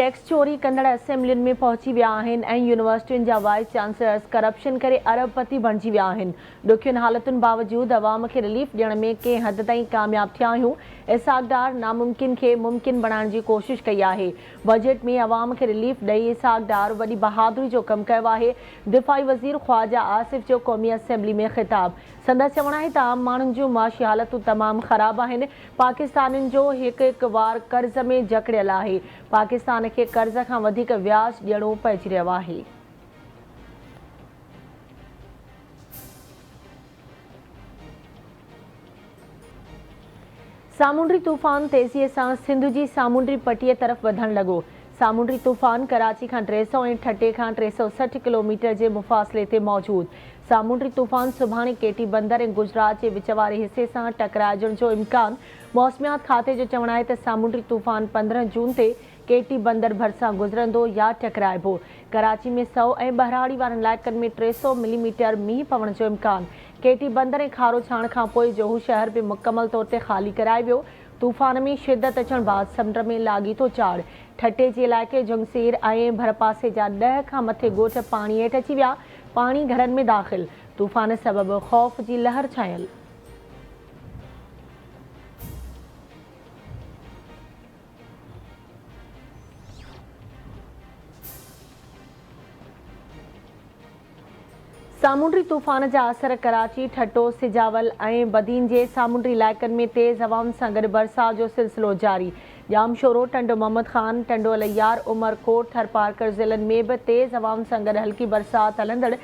Tax चोरी कंदड़ असेंबलियुनि में पहुची विया आहिनि ऐं यूनिवर्सिटियुनि जा वाइस चांसलर्स करप्शन करे अरबपति बणिजी विया आहिनि। ॾुखियुनि हालतुनि बावजूदि अवाम खे रिलीफ ॾियण में कंहिं हद ताईं कामयाब थिया आहियूं। इसहाक डार नामुमकिन खे मुमकिन बणाइण जी कोशिश कई आहे। बजट में अवाम खे रिलीफ ॾेई इसहाक डार वॾी बहादुरी जो कमु कयो आहे। दिफ़ाई वज़ीर ख्वाजा आसिफ जो क़ौमी असेंबली में ख़िताब। संदसि चवणु आहे त आम माण्हुनि जूं माशी हालतूं तमामु ख़राब आहिनि। पाकिस्तानियुनि जो हिकु वार कर्ज़ में जकड़ियल आहे। पाकिस्तान खे कर्ज़ खां वधीक व्याज ॾियणो पइजी रहियो आहे। सामुंडी तूफ़ान तेज़ीअ सां सिंध जी सामुंडी पटीअ तरफ़ वधणु लॻो। सामुंडी तूफ़ान कराची खां 300 ऐं ठटे खां 360 किलोमीटर जे मुफ़ासिले ते मौजूदु। सामुंडी तूफ़ान सुभाणे केटी बंदर ऐं गुजरात जे विच वारे हिसे सां टकराइजण जो इम्कान। मौसमियात खाते जो चवणु आहे त सामुंडी तूफ़ान 15 जून ते केटी बंदर भरिसां गुज़रंदो या टकराइबो। कराची में 100 ऐं बहिराड़ी वारनि इलाइक़नि में 300 मिलीमीटर मींहुं पवण जो इम्कान। केटी बंदर ऐं खारो छाण खां पोइ जोहू शहर बि मुकमल तौर ते ख़ाली कराए वियो। तूफ़ान में शिदत अचण बादि समुंड में लाॻीतो चाढ़। ठटे जे इलाइक़े जुंगसीर ऐं भरपासे जा 10 खां मथे ॻोठ पाणी हेठि अची विया। पाणी घरनि में दाख़िल। तूफ़ान सबबि ख़ौफ़ जी लहर छायल। सामुंडी तूफ़ान जा असर कराची, ठटो, सिजावल ऐं बदीन जे सामुंडी इलाइक़नि में तेज़ हवाउनि सां गॾु बरसात जो सिलसिलो जारी। जामशोरो, टंडो मोहम्मद ख़ान, टंडो अलैयार, उमरकोट, थरपारकर ज़िलनि में बि तेज़ हवाउनि सां गॾु हल्की बरसात हलंदड़।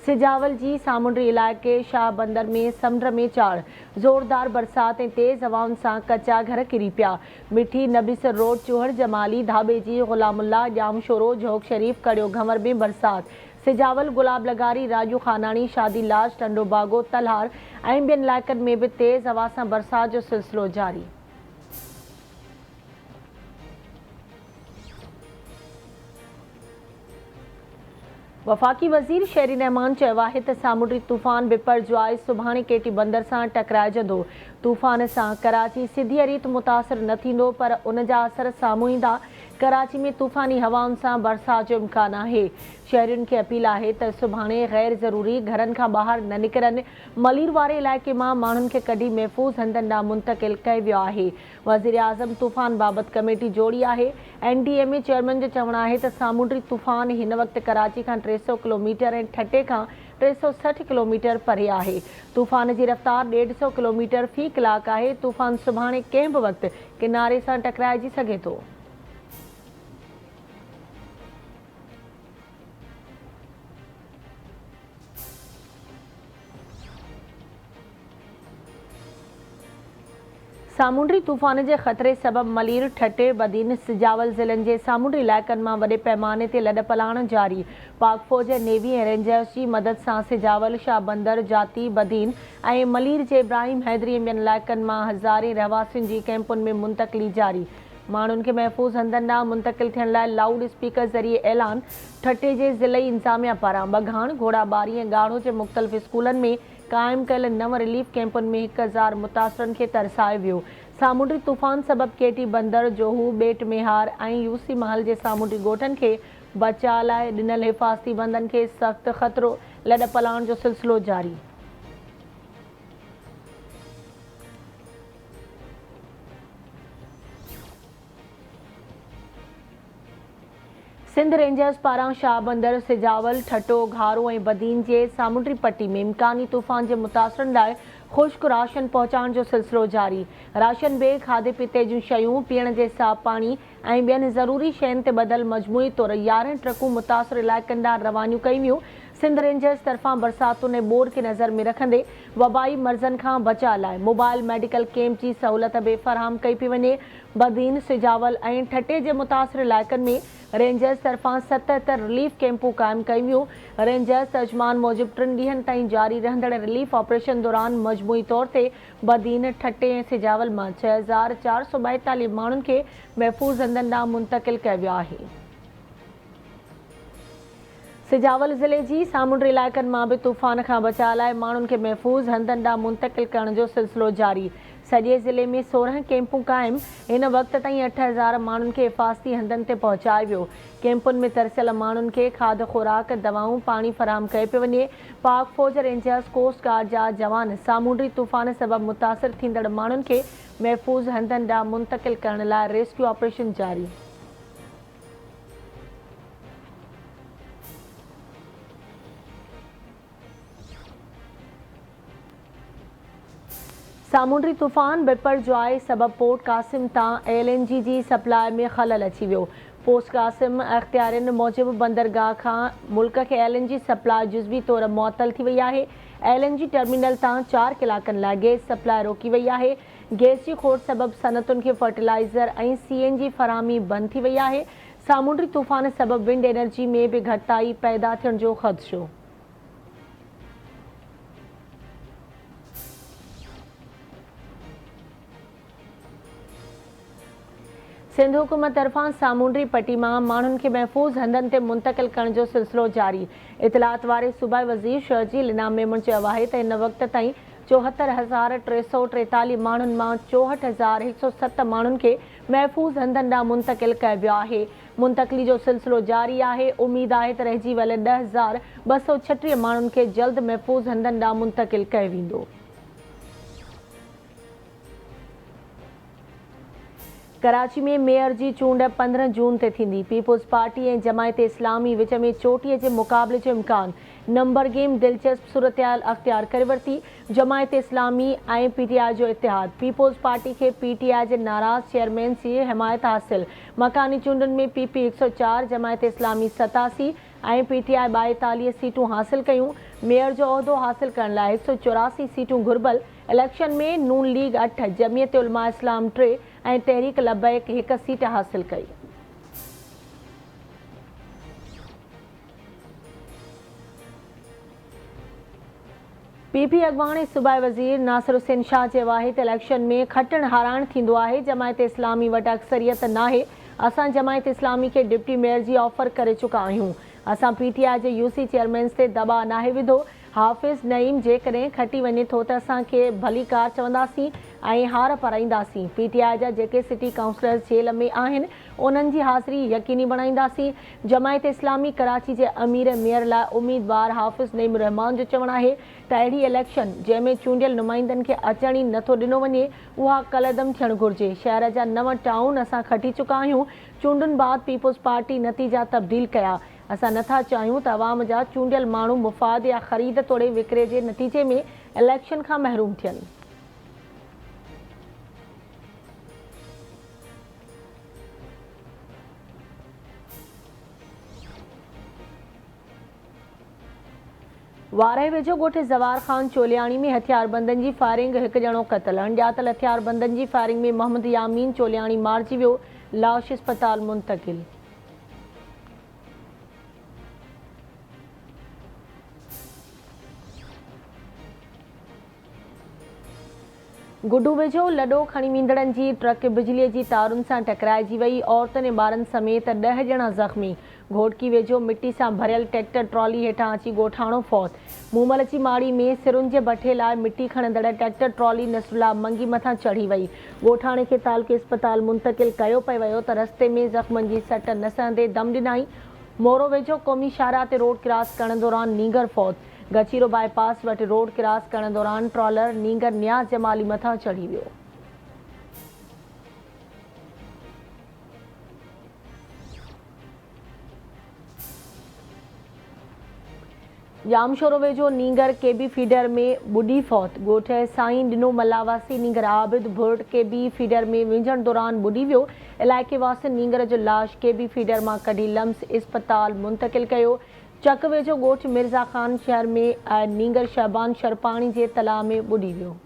सिजावल जी सामुंडी इलाइक़े शाह बंदर में समुंड में चाढ़। ज़ोरदार बरसात ऐं तेज़ हवाउनि सां कचा घर किरी पिया। मिठी नबीसर रोड, चूहड़ जमाली, धाबे जी ग़ुलामुल्लाह, जामशोरो, जोग शरीफ, कड़ियो घंवर में बरसात। सिजावल, गुलाब लगारी, राजू खानानी, शादी लाज, टंडो बागो, तलहार ऐं ॿियनि इलाइक़नि में बि तेज़ हवा सां बरसात जो सिलसिलो जारी। वफ़ाक़ी वज़ीर शहरी रहमान चयो आहे त सामुंडी तूफ़ान बिपरजॉय सुभाणे केटी बंदर सां टकराइजंदो। तूफ़ान सां कराची सिधी रीत मुतासिर न थींदो, पर उन जा असर साम्हूं ईंदा। कराची में तूफ़ानी हवाउनि सां बरसात जो इम्कान आहे। शहरियुनि खे अपील आहे त सुभाणे गैर ज़रूरी घरनि खां ॿाहिरि न निकिरनि। मलीर वारे इलाइक़े मां माण्हुनि खे कढी महफ़ूज़ हंधनि ॾांहुं मुंतक़िल कयो वियो आहे। वज़ीर आज़म तूफ़ान बाबति कमेटी जोड़ी आहे। NDMA चेयरमैन जो चवणु आहे त सामुंडी तूफ़ान हिन वक़्तु कराची खां 300 किलोमीटर ऐं ठटे खां 360 किलोमीटर परे आहे। तूफ़ान जी रफ़्तार 150 किलोमीटर फ़ी कलाक आहे। तूफ़ान सुभाणे कंहिं बि वक़्तु किनारे सां टकराइजी सघे थो। सामुंडी तूफ़ान जे ख़तरे सबबि मलीर, ठटे, बदीन, सिजावल ज़िलनि जे सामुंडी इलाइक़नि मां वॾे पैमाने ते लॾ पलाण जारी। पाक फ़ौज, नेवी ऐं रेंजर्स जी मदद सां सिजावल, शाह बंदर, जाती, बदीन ऐं मलीर जे इब्राहिम हैदरी ऐं ॿियनि इलाइक़नि मां हज़ारे रहवासियुनि जी कैंपुनि में मुंतक़िली जारी। माण्हुनि खे महफ़ूज़ हंधनि ॾांहुं मुंतक़िल थियण लाइ लाउड स्पीकर ज़रिए ऐलान। ठटे जे ज़िलई इंतिज़ामिया पारां बघाण, घोड़ाबारी ऐं ॻाढ़ो जे मुख़्तलिफ़ स्कूलनि में क़ाइमु कयल 9 रिलीफ कैंपुनि में 1000 मुतासिरनि खे तरसायो वियो। सामुंडी तूफ़ान सबबि केटी बंदर, जोहू, बेट मेहार ऐं यूसी महल जे सामुंडी ॻोठनि खे बचाव लाइ ॾिनल हिफ़ाज़ती बंदनि खे सख़्तु ख़तरो। लॾ पलाण जो सिलसिलो जारी। सिंध रेंजर्स पारां शाह बंदर, सिजावल, ठटो, घारो ऐं बदीन जे सामुंडी पट्टी में इम्कानी तूफ़ान जे मुतासिरनि लाइ ख़ुश्क राशन पहुचाइण जो सिलसिलो जारी। राशन बे खाधे पीते जूं शयूं, पीअण जे साफ़ पाणी ऐं ॿियनि ज़रूरी शयुनि ते ॿधल मजमूई तौरु 11 ट्रकूं मुतासिर इलाइक़नि ॾांहुं रवानियूं कयूं वियूं। सिंध रेंजर्स तरफ़ां बरसातुनि ऐं ॿोड़ खे नज़र में रखंदे वबाई मर्ज़नि खां बचाव लाइ मोबाइल मेडिकल कैंप जी सहूलियत बि फ़राहम कई पई वञे। बदीन, सिजावल ऐं ठटे जे मुतासिर इलाइक़नि में रेंजर्स तरफ़ां 77 रिलीफ कैंपूं क़ाइमु कयूं वियूं। रेंजर्स तर्जुमान मूजिबि 3 ॾींहंनि ताईं जारी रहंदड़ रिलीफ ऑपरेशन दौरान मजमूई तौर ते बदीन, ठटे ऐं सिजावल मां 6442 माण्हुनि खे महफ़ूज़ हंधनि ॾांहुं मुंतक़िल कयो वियो आहे। सिजावल ज़िले जी सामुंडी इलाइक़नि मां बि तूफ़ान खां बचाव लाइ माण्हुनि खे महफ़ूज़ हंधनि ॾांहुं मुंतक़िल करण जो सिलसिलो जारी। सॼे ज़िले में 16 कैंपूं क़ाइमु। हिन वक़्त ताईं 8000 माण्हुनि खे हिफ़ाज़ती हंधनि ते पहुचायो वियो। कैंपुनि में तरसियल माण्हुनि खे खाध खुराक, दवाऊं, पाणी फराहम कयो पियो वञे। पाक फ़ौज, रेंजर्स, कोस्ट गार्ड जा जवान सामूंडी तूफ़ान सबबि मुतासिर थींदड़ माण्हुनि खे महफ़ूज़ हंधनि ॾांहुं मुंतक़िल करण लाइ रेस्क्यू ऑपरेशन जारी। सामूंडी तूफ़ान बिपरजॉय सबबि पोर्ट क़ासिम तां LNG जी सप्लाई में ख़लल अची वियो। पोस्ट क़ासिम अख़्तियारियुनि मूजिबि बंदरगाह खां मुल्क खे LNG सप्लाई जुज़वी तौरु मुअतल थी वई आहे। LNG टर्मिनल तां 4 कलाकनि लाइ गैस सप्लाई रोकी वई आहे। गैस जी खोट सबबि सनतुनि खे फर्टिलाइज़र ऐं CNG फराहमी बंदि थी वई आहे। सामूंडी तूफ़ान सबबि विंड एनर्जी में बि घटिताई पैदा थियण जो ख़दशो। सिंध हुकूमत तरफ़ां सामूंडी पट्टी मां माण्हुनि खे महफ़ूज़ हंधनि ते मुंतक़िल करण जो सिलसिलो जारी। इतलात वारे सूबाई वज़ीर शहजी लिनाम मेमन चयो आहे त हिन वक़्त ताईं 74,343 माण्हुनि मां 64,107 माण्हुनि खे महफ़ूज़ हंधनि ॾांहुं मुंतक़िल कयो वियो आहे। मुंतक़िली जो सिलसिलो जारी आहे। उमेद आहे त रहिजी वियल 10,236 माण्हुनि खे जल्द महफ़ूज़ हंधनि ॾांहुं मुंतक़िल कयो वेंदो। कराची में मेयर जी चूंड 15 जून ते थींदी। पीपुल्स पार्टी ऐं जमायत इस्लामी विच में चोटीअ जे मुक़ाबले जो इम्कान। नंबर गेम दिलचस्प सूरतहाल अख़्तियार करे वरिती। जमायत इस्लामी ऐं PTI जो इतिहाद। पीपुल्स पार्टी खे PTI जे नाराज़ चेयरमैन जी हिमायत हासिल। मकानी चूंडुनि में PP 104, जमायत इस्लामी 87 ऐं PTI 42 सीटूं हासिल कयूं। मेयर जो उहिदो हासिल करण लाइ 184 सीटूं घुर्बल। इलेक्शन में नून लीग 8, जमियत उलमा इस्लाम 3 ऐं तहरीक लबैक 1 सीट हासिल कई। PP अॻवान ऐं सूबाई वज़ीर नासिर हुसैन शाह चयो आहे त इलेक्शन में खटण हाराइण थींदो आहे। जमायत इस्लामी वटि अक्सरियत नाहे। असां जमायत इस्लामी खे डिप्टी मेयर जी ऑफर करे चुका आहियूं। असां PTI जे UC चेयरमैन्स ते दबाउ नाहे विधो। हाफ़िज़ नईम जेकॾहिं खटी वञे थो त असांखे भली कार चवंदासीं ऐं हार पाराईंदासीं। PTI जा जेके सिटी काउंसलर्स जेल में आहिनि उन्हनि जी हाज़िरी यकीनी बणाईंदासीं। जमायत इस्लामी कराची जे अमीर मेयर लाइ उम्मीदवार हाफ़िज़ नईम रहमान जो चवणु आहे त अहिड़ी इलेक्शन जंहिंमें चूंडियल नुमाइंदनि खे अचण ई नथो ॾिनो वञे उहा कलदम थियणु घुरिजे। शहर जा 9 टाउन असां खटी चुका आहियूं। चूंडुनि बाद पीपुल्स पार्टी नतीजा तब्दील कया। असां नथा चाहियूं त अवाम जा चूंडियल माण्हू मुफ़ाद या ख़रीद तोड़े विकिरे जे नतीजे में इलेक्शन खां महरूम थियनि। वारहे वेझो ॻोठ ज़वार ख़ान चोलियाणी में हथियारबंदनि जी फायरिंग, 1 ॼणो क़तल। अणॼातल हथियारबंदनि जी फायरिंग में मोहम्मद यामीन चोलियाणी मारिजी वियो। लाश अस्पताल मुंतक़िल। गुडू वेझो लॾो खणी वेंदड़नि जी ट्रक बिजलीअ जी तारुनि सां टकराइजी वई। औरतुनि ऐं ॿारनि समेत 10 ॼणा ज़ख़्मी। घोटकी वेझो मिटी सां भरियल ट्रैक्टर ट्रॉली हेठां अची ॻोठाणो फौत। मूमल जी माड़ी में सिरुनि जे भठे लाइ मिटी खणंदड़ ट्रैक्टर ट्रॉली नसरुल्ला मंगी मथां चढ़ी वई। ॻोठाणे खे तालुके अस्पताल मुंतक़िल कयो पियो वियो त रस्ते में ज़ख़्मनि जी सट न सहंदे दम ॾिनाई। मोरो वेझो क़ौमी शाहराह ते रोड क्रॉस करण दौरान नींगर फौत। गचीरो बाईपास वटि रोड क्रॉस करण दौरान ट्रॉलर नींगर न्याज़ जमाली मथां चढ़ी वियो। जामशोरो वेझो नींगर केबी फीडर में बुॾी फौत। ॻोठ साईं ॾिनो मल्लावासी नींगर आबिद भुर्ड केबी फीडर में विझण दौरान बुॾी वियो। इलाइक़े वासियुनि नींगर जो लाश केबी फीडर मां कढी लम्स अस्पताल मुंतक़िल कयो। चक वेझो ॻोठ मिर्ज़ा ख़ान शहर में नींगर शहबान शरपाणी जे तलाउ में बुॾी वियो।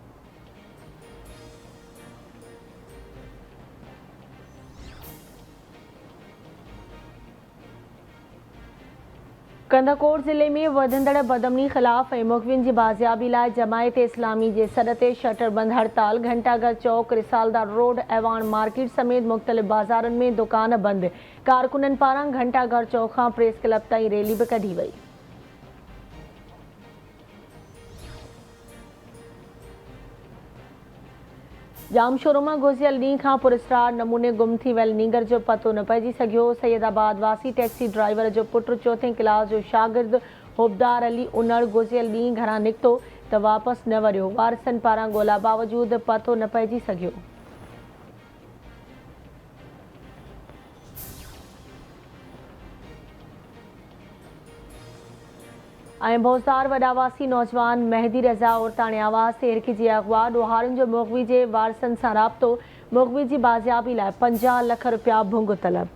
कंदाकोट ज़िले में वधंदड़ बदमनी ख़िलाफ़ ऐं मुख़बिन जी बाज़ियाबी लाइ जमायत इस्लामी जे सॾ ते शटर बंद हड़ताल। घंटाघर चौक, रिसालदार रोड, ऐवान मार्केट समेत मुख़्तलिफ़ बाज़ारुनि में दुकान बंदि। कारकुननि पारां घंटाघर चौक खां प्रेस क्लब ताईं रैली बि कढी वई। जामशोरो मां गुज़िरियल ॾींहं खां पुरस्कार नमूने गुम थी वियल नीगर जो पतो न पइजी सघियो। सैयदाबाद वासी टैक्सी ड्राइवर जो पुटु चौथे क्लास जो शागिर्द हुबदार अली उनड़ गुज़िरियल ॾींहुं घरां निकितो त वापसि न वरियो। वारसनि पारां ॻोल्हा बावजूदि पतो न पइजी सघियो। भोसदार वॾावासी नौजवान मेहदी रज़ा उर्ताणे आवाज़ ते हिरकिजी अगवा। ॾोहारुनि जो मुग़वी जे वारसनि सां राब्तो। मुग़वी जी बाज़ियाबी लाइ 50 लख रुपया भुंग तलब।